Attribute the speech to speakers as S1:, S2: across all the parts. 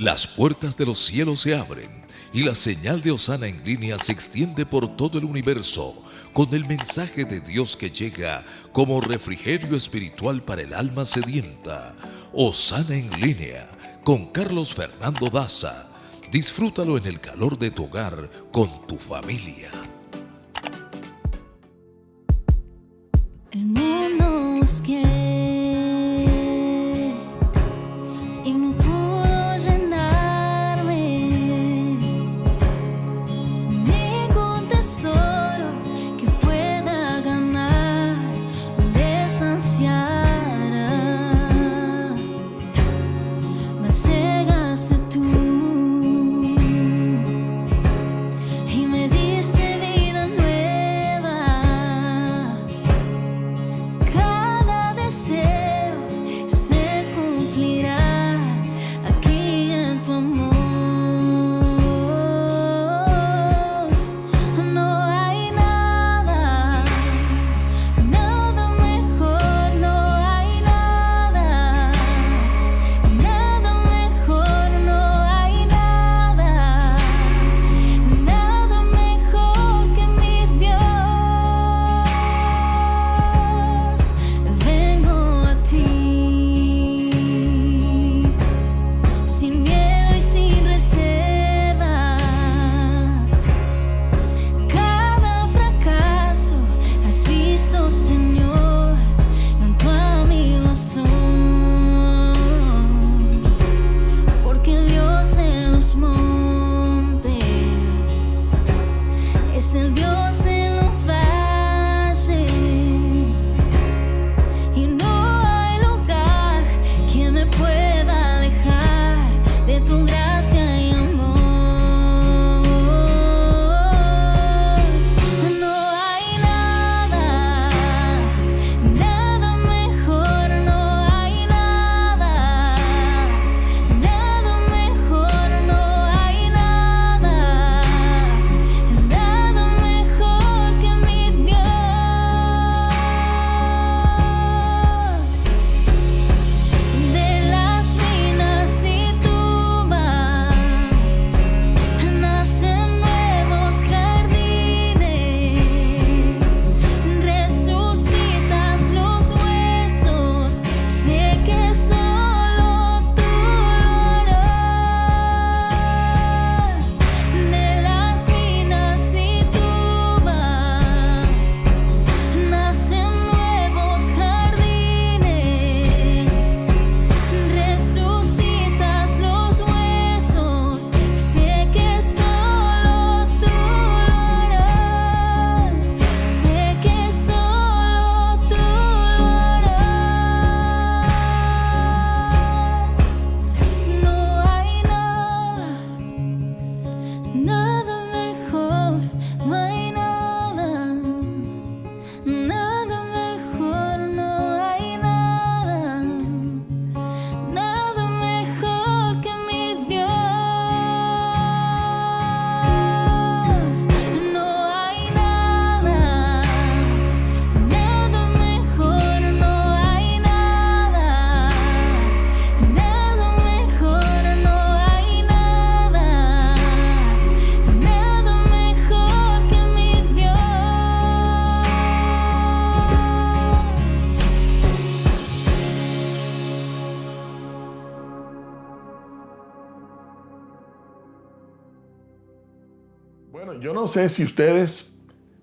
S1: Las puertas de los cielos se abren y la señal de Hosana en línea se extiende por todo el universo con el mensaje de Dios que llega como refrigerio espiritual para el alma sedienta. Hosana en línea con Carlos Fernando Daza. Disfrútalo en el calor de tu hogar con tu familia.
S2: El mundo nos quiere y no puedo llenarme. Ningún tesoro que pueda ganar me saciará. Mas llegaste tú y me diste vida nueva. Cada deseo se cumplirá aquí en tu amor. No hay nada, nada mejor, no hay nada, nada mejor, no hay nada, nada mejor que mi Dios. Vengo a ti, sin miedo y sin reservas. Cada fracaso has visto, Señor, en tu amigo son. Porque el Dios en los montes es el Dios en los valles. Y no hay lugar que me pueda alejar de tu gracia y amor. No hay nada, nada mejor, no hay nada, nada mejor, no hay nada, nada mejor que mi Dios. De las ruinas y tumbas nacen nuevos jardines, resucitas los huesos, sé que solo tú lo harás. De las ruinas y tumbas nacen nuevos jardines, resucitas los huesos, sé que solo tú lo harás, sé que solo tú lo harás. No hay nada, nada mejor, no hay nada, nada mejor, no hay nada, nada mejor que mi Dios. No hay nada, nada mejor, no hay nada, nada mejor, no hay nada, nada mejor que mi Dios.
S3: Bueno, yo no sé si ustedes,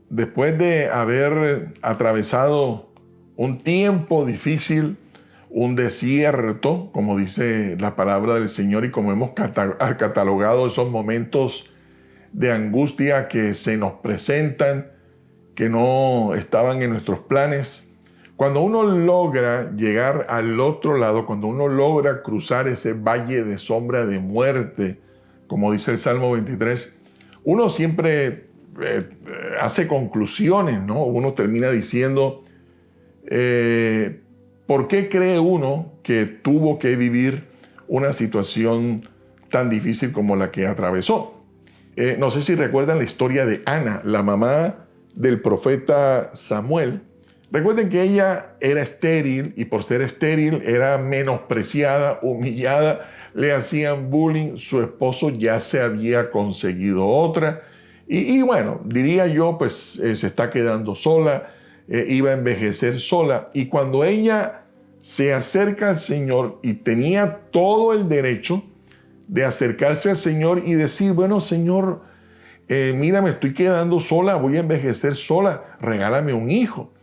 S3: después de haber atravesado un tiempo difícil, un desierto, como dice la palabra del Señor y como hemos catalogado esos momentos de angustia que se nos presentan, que no estaban en nuestros planes, cuando uno logra llegar al otro lado, cuando uno logra cruzar ese valle de sombra de muerte, como dice el Salmo 23, uno siempre hace conclusiones, ¿no? Uno termina diciendo, ¿por qué cree uno que tuvo que vivir una situación tan difícil como la que atravesó? No sé si recuerdan la historia de Ana, la mamá del profeta Samuel. Recuerden que ella era estéril y por ser estéril era menospreciada, humillada le hacían bullying, su esposo ya se había conseguido otra. Y bueno, diría yo, pues se está quedando sola, iba a envejecer sola. Y cuando ella se acerca al Señor y tenía todo el derecho de acercarse al Señor y decir, bueno, Señor, mira, me estoy quedando sola, voy a envejecer sola, regálame un hijo.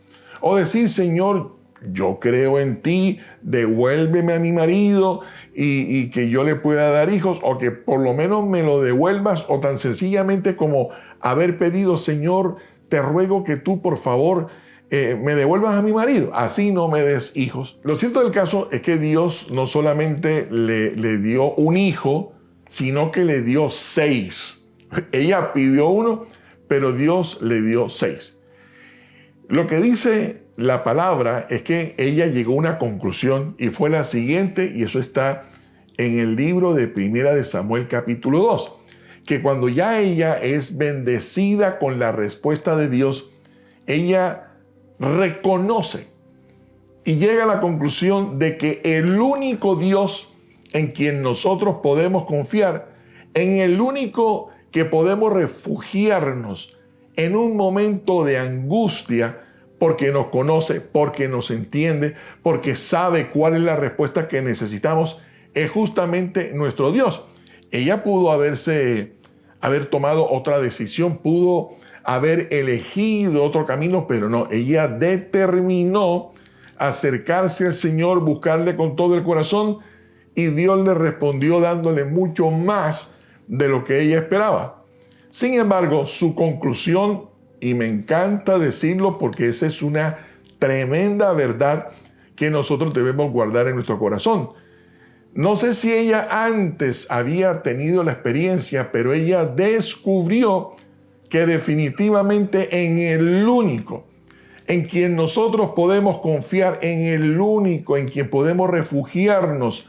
S3: O decir, Señor, yo creo en ti, devuélveme a mi marido y que yo le pueda dar hijos, o que por lo menos me lo devuelvas, o tan sencillamente como haber pedido, Señor, te ruego que tú, por favor, me devuelvas a mi marido, así no me des hijos. Lo cierto del caso es que Dios no solamente le dio un hijo, sino que le dio 6. Ella pidió 1, pero Dios le dio 6. Lo que dice la palabra es que ella llegó a una conclusión y fue la siguiente, y eso está en el libro de Primera de Samuel capítulo 2, que cuando ya ella es bendecida con la respuesta de Dios, ella reconoce y llega a la conclusión de que el único Dios en quien nosotros podemos confiar, en el único que podemos refugiarnos en un momento de angustia, porque nos conoce, porque nos entiende, porque sabe cuál es la respuesta que necesitamos, es justamente nuestro Dios. Ella pudo haber tomado otra decisión, pudo haber elegido otro camino, pero no, ella determinó acercarse al Señor, buscarle con todo el corazón, y Dios le respondió dándole mucho más de lo que ella esperaba. Sin embargo, su conclusión, y me encanta decirlo porque esa es una tremenda verdad que nosotros debemos guardar en nuestro corazón. No sé si ella antes había tenido la experiencia, pero ella descubrió que definitivamente en el único en quien nosotros podemos confiar, en el único en quien podemos refugiarnos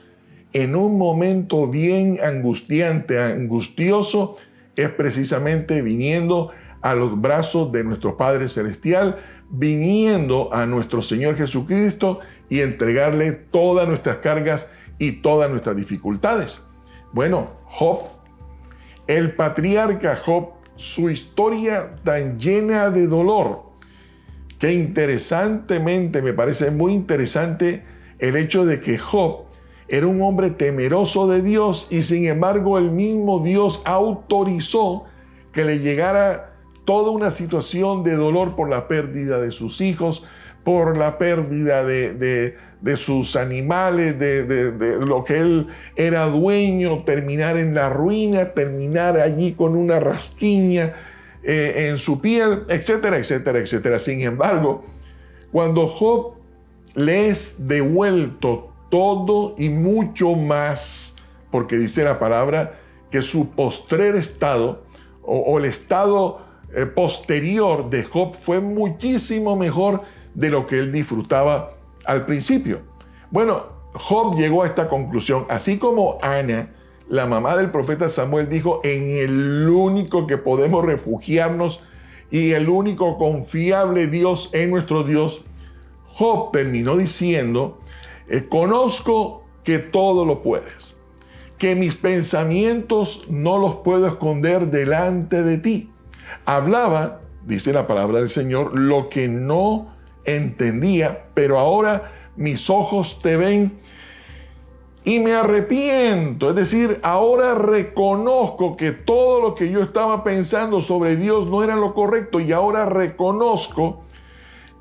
S3: en un momento bien angustiante, angustioso, es precisamente viniendo a los brazos de nuestro Padre Celestial, viniendo a nuestro Señor Jesucristo y entregarle todas nuestras cargas y todas nuestras dificultades. Bueno, Job, el patriarca Job, su historia tan llena de dolor, que interesantemente, me parece muy interesante el hecho de que Job era un hombre temeroso de Dios, y sin embargo el mismo Dios autorizó que le llegara toda una situación de dolor por la pérdida de sus hijos, por la pérdida de sus animales, de lo que él era dueño, terminar en la ruina, terminar allí con una rasquiña en su piel, etcétera, etcétera, etcétera. Sin embargo, cuando Job le es devuelto todo y mucho más, porque dice la palabra que su postrer estado o el estado posterior de Job fue muchísimo mejor de lo que él disfrutaba al principio. Bueno, Job llegó a esta conclusión, así como Ana, la mamá del profeta Samuel, dijo, en el único que podemos refugiarnos y el único confiable Dios es nuestro Dios. Job terminó diciendo, conozco que todo lo puedes, que mis pensamientos no los puedo esconder delante de ti. Hablaba, dice la palabra del Señor, lo que no entendía, pero ahora mis ojos te ven y me arrepiento. Es decir, ahora reconozco que todo lo que yo estaba pensando sobre Dios no era lo correcto, y ahora reconozco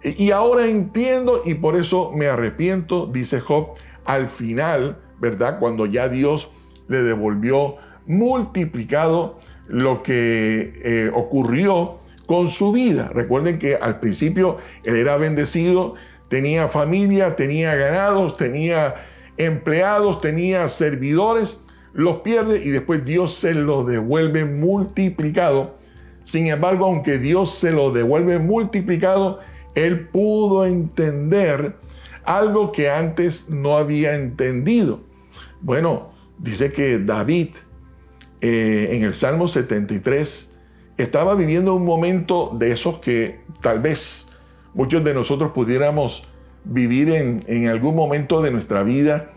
S3: y ahora entiendo, y por eso me arrepiento, dice Job al final, ¿verdad? Cuando ya Dios le devolvió multiplicado lo que ocurrió con su vida. Recuerden que al principio él era bendecido, tenía familia, tenía ganados, tenía empleados, tenía servidores, los pierde y después Dios se los devuelve multiplicado. Sin embargo, aunque Dios se lo devuelve multiplicado, él pudo entender algo que antes no había entendido. Bueno, dice que David en el Salmo 73 estaba viviendo un momento de esos que tal vez muchos de nosotros pudiéramos vivir en algún momento de nuestra vida,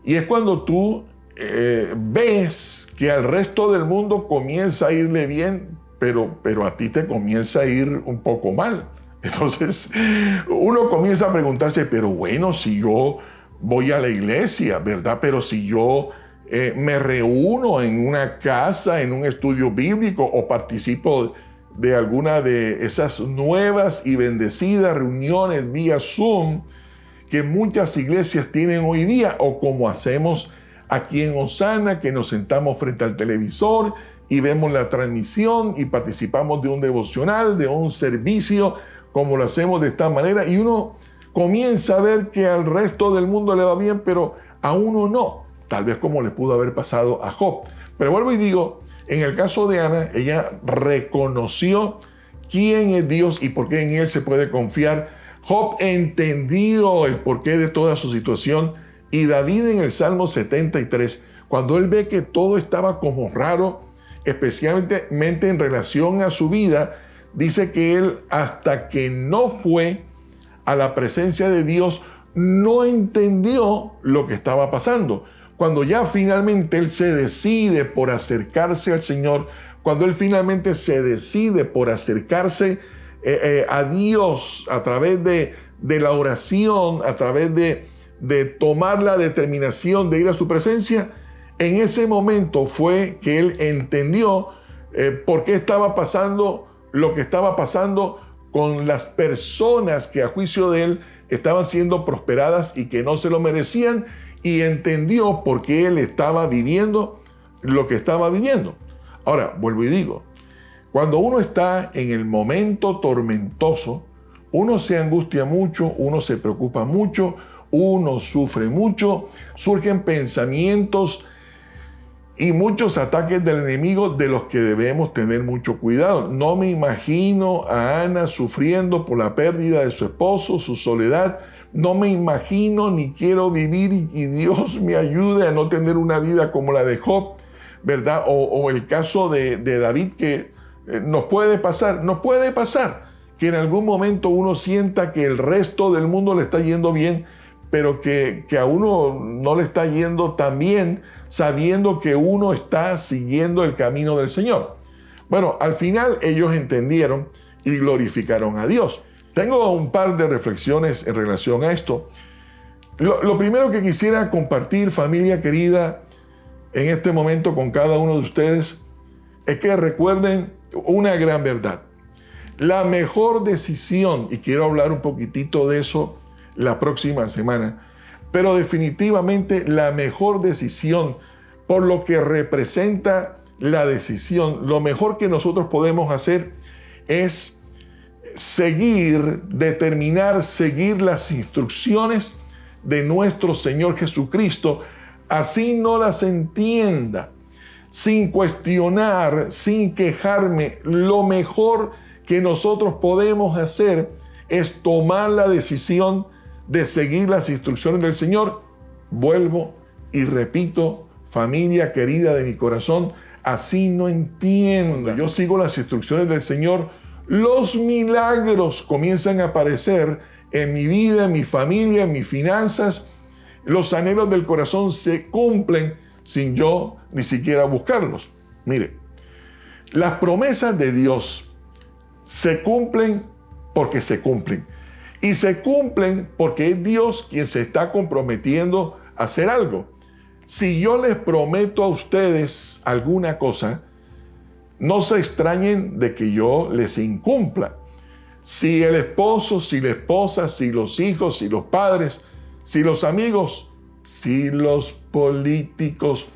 S3: y es cuando tú ves que al resto del mundo comienza a irle bien, pero a ti te comienza a ir un poco mal. Entonces uno comienza a preguntarse, pero bueno, si yo voy a la iglesia, ¿verdad? Pero si yo me reúno en una casa, en un estudio bíblico, o participo de alguna de esas nuevas y bendecidas reuniones vía Zoom que muchas iglesias tienen hoy día, o como hacemos aquí en Osana, que nos sentamos frente al televisor y vemos la transmisión y participamos de un devocional, de un servicio, como lo hacemos de esta manera, y uno comienza a ver que al resto del mundo le va bien, pero a uno no. Tal vez como le pudo haber pasado a Job. Pero vuelvo y digo, en el caso de Ana, ella reconoció quién es Dios y por qué en Él se puede confiar. Job entendió el porqué de toda su situación, y David en el Salmo 73, cuando él ve que todo estaba como raro, especialmente en relación a su vida, dice que él, hasta que no fue a la presencia de Dios, no entendió lo que estaba pasando. Cuando ya finalmente él se decide por acercarse al Señor, cuando él finalmente se decide por acercarse a Dios a través de la oración, a través de tomar la determinación de ir a su presencia, en ese momento fue que él entendió por qué estaba pasando lo que estaba pasando con las personas que a juicio de él estaban siendo prosperadas y que no se lo merecían, y entendió por qué él estaba viviendo lo que estaba viviendo. Ahora, vuelvo y digo, cuando uno está en el momento tormentoso, uno se angustia mucho, uno se preocupa mucho, uno sufre mucho, surgen pensamientos y muchos ataques del enemigo de los que debemos tener mucho cuidado. No me imagino a Ana sufriendo por la pérdida de su esposo, su soledad. No me imagino ni quiero vivir y Dios me ayude a no tener una vida como la de Job, ¿verdad? O el caso de David, que nos puede pasar que en algún momento uno sienta que el resto del mundo le está yendo bien, pero que a uno no le está yendo tan bien, sabiendo que uno está siguiendo el camino del Señor. Bueno, al final ellos entendieron y glorificaron a Dios. Tengo un par de reflexiones en relación a esto. Lo primero que quisiera compartir, familia querida, en este momento con cada uno de ustedes, es que recuerden una gran verdad. La mejor decisión, y quiero hablar un poquitito de eso la próxima semana, pero definitivamente la mejor decisión, por lo que representa la decisión, lo mejor que nosotros podemos hacer es seguir las instrucciones de nuestro Señor Jesucristo, así no las entienda, sin cuestionar, sin quejarme. Lo mejor que nosotros podemos hacer es tomar la decisión de seguir las instrucciones del Señor. Vuelvo y repito, familia querida de mi corazón, así no entienda. Yo sigo las instrucciones del Señor, los milagros comienzan a aparecer en mi vida, en mi familia, en mis finanzas. Los anhelos del corazón se cumplen sin yo ni siquiera buscarlos. Mire, las promesas de Dios se cumplen porque se cumplen. Y se cumplen porque es Dios quien se está comprometiendo a hacer algo. Si yo les prometo a ustedes alguna cosa, no se extrañen de que yo les incumpla. Si el esposo, si la esposa, si los hijos, si los padres, si los amigos, si los políticos,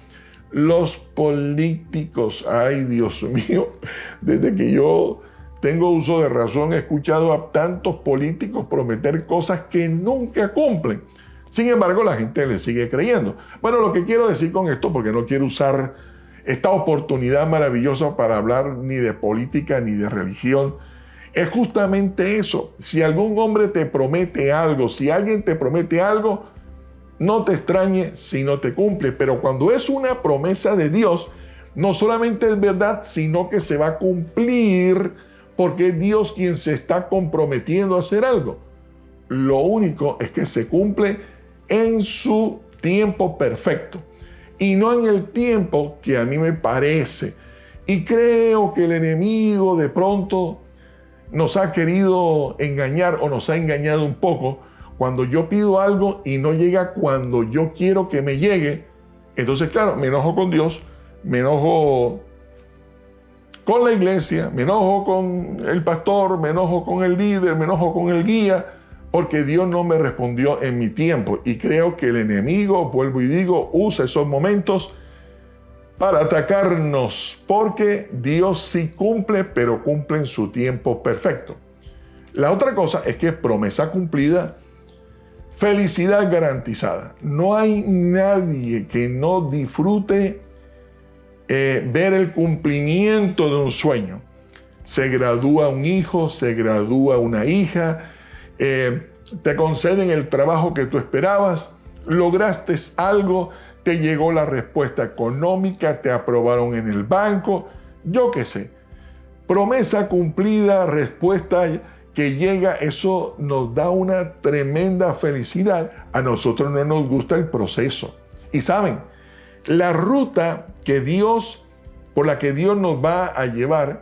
S3: ay Dios mío, desde que yo tengo uso de razón he escuchado a tantos políticos prometer cosas que nunca cumplen. Sin embargo, la gente le sigue creyendo. Bueno, lo que quiero decir con esto, porque no quiero usar esta oportunidad maravillosa para hablar ni de política ni de religión, es justamente eso. Si algún hombre te promete algo, si alguien te promete algo, no te extrañe si no te cumple. Pero cuando es una promesa de Dios, no solamente es verdad, sino que se va a cumplir, porque es Dios quien se está comprometiendo a hacer algo. Lo único es que se cumple en su tiempo perfecto. y no en el tiempo que a mí me parece. Y creo que el enemigo de pronto nos ha querido engañar o nos ha engañado un poco. Cuando yo pido algo y no llega cuando yo quiero que me llegue, entonces claro, me enojo con Dios, me enojo con la iglesia, me enojo con el pastor, me enojo con el líder, me enojo con el guía, porque Dios no me respondió en mi tiempo. Y creo que el enemigo, vuelvo y digo, usa esos momentos para atacarnos, porque Dios sí cumple, pero cumple en su tiempo perfecto. La otra cosa es que promesa cumplida, felicidad garantizada. No hay nadie que no disfrute ver el cumplimiento de un sueño. Se gradúa un hijo, se gradúa una hija, te conceden el trabajo que tú esperabas, lograste algo, te llegó la respuesta económica, te aprobaron en el banco, yo qué sé. Promesa cumplida, respuesta que llega, eso nos da una tremenda felicidad. A nosotros no nos gusta el proceso. Y saben, la ruta por la que Dios nos va a llevar,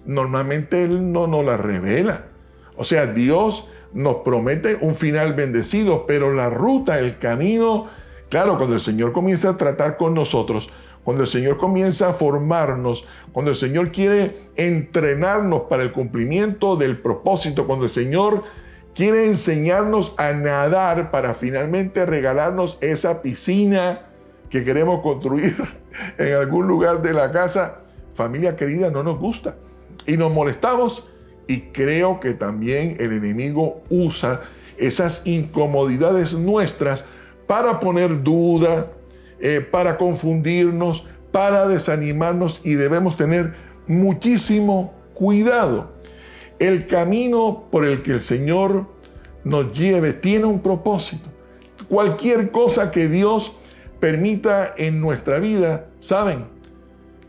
S3: normalmente Él no nos la revela. O sea, Dios nos promete un final bendecido, pero la ruta, el camino, claro, cuando el Señor comienza a tratar con nosotros, cuando el Señor comienza a formarnos, cuando el Señor quiere entrenarnos para el cumplimiento del propósito, cuando el Señor quiere enseñarnos a nadar para finalmente regalarnos esa piscina que queremos construir en algún lugar de la casa, familia querida, no nos gusta y nos molestamos. Y creo que también el enemigo usa esas incomodidades nuestras para poner duda, para confundirnos, para desanimarnos, y debemos tener muchísimo cuidado. El camino por el que el Señor nos lleve tiene un propósito. Cualquier cosa que Dios permita en nuestra vida, ¿saben?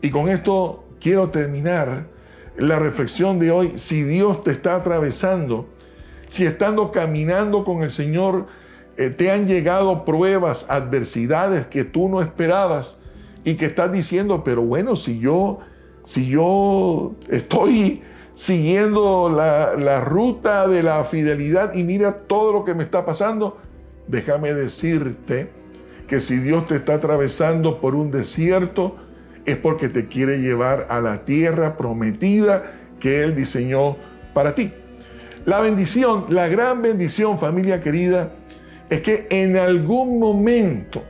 S3: Y con esto quiero terminar la reflexión de hoy. Si Dios te está atravesando, si estando caminando con el Señor, te han llegado pruebas, adversidades que tú no esperabas y que estás diciendo, pero bueno, si yo estoy siguiendo la ruta de la fidelidad y mira todo lo que me está pasando, déjame decirte que si Dios te está atravesando por un desierto, es porque te quiere llevar a la tierra prometida que Él diseñó para ti. La bendición, la gran bendición, familia querida, es que en algún momento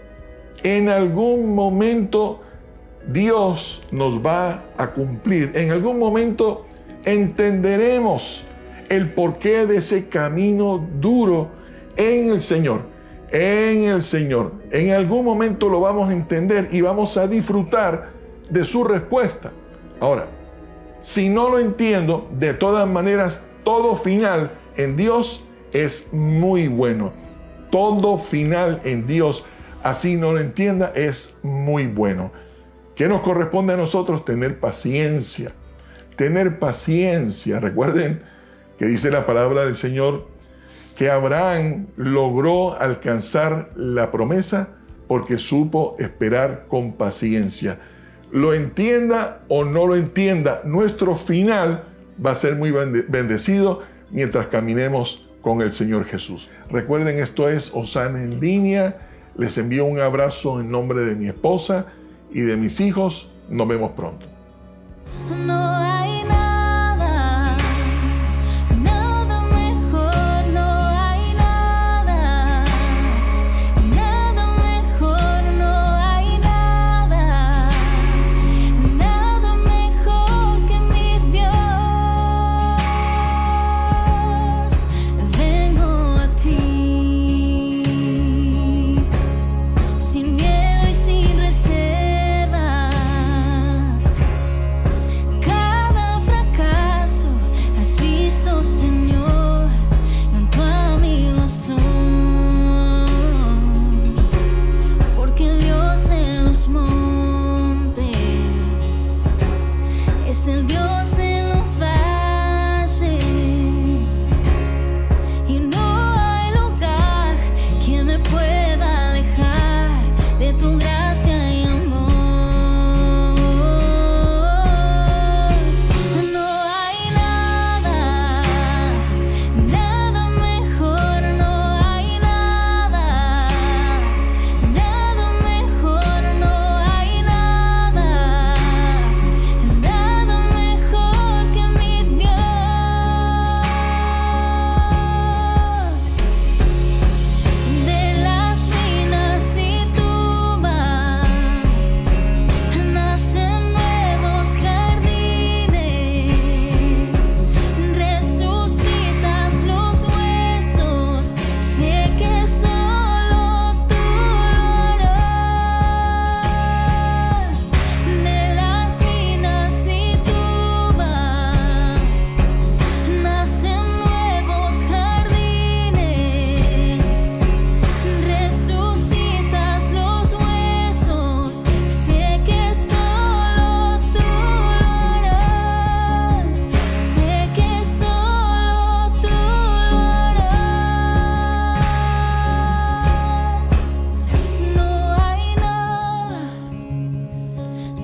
S3: Dios nos va a cumplir. En algún momento entenderemos el porqué de ese camino duro en el Señor. En el Señor. En algún momento lo vamos a entender y vamos a disfrutar de su respuesta. Ahora, si no lo entiendo, de todas maneras, todo final en Dios es muy bueno. Todo final en Dios, así no lo entienda, es muy bueno. ¿Qué nos corresponde a nosotros? Tener paciencia. Tener paciencia. Recuerden que dice la palabra del Señor que Abraham logró alcanzar la promesa porque supo esperar con paciencia. Lo entienda o no lo entienda, nuestro final va a ser muy bendecido mientras caminemos con el Señor Jesús. Recuerden, esto es Osana en línea. Les envío un abrazo en nombre de mi esposa y de mis hijos. Nos vemos pronto.
S2: No hay nada, nada mejor, no hay nada, nada mejor, no hay nada, nada mejor que mi Dios. Vengo a ti, sin miedo y sin reservas.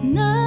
S2: No.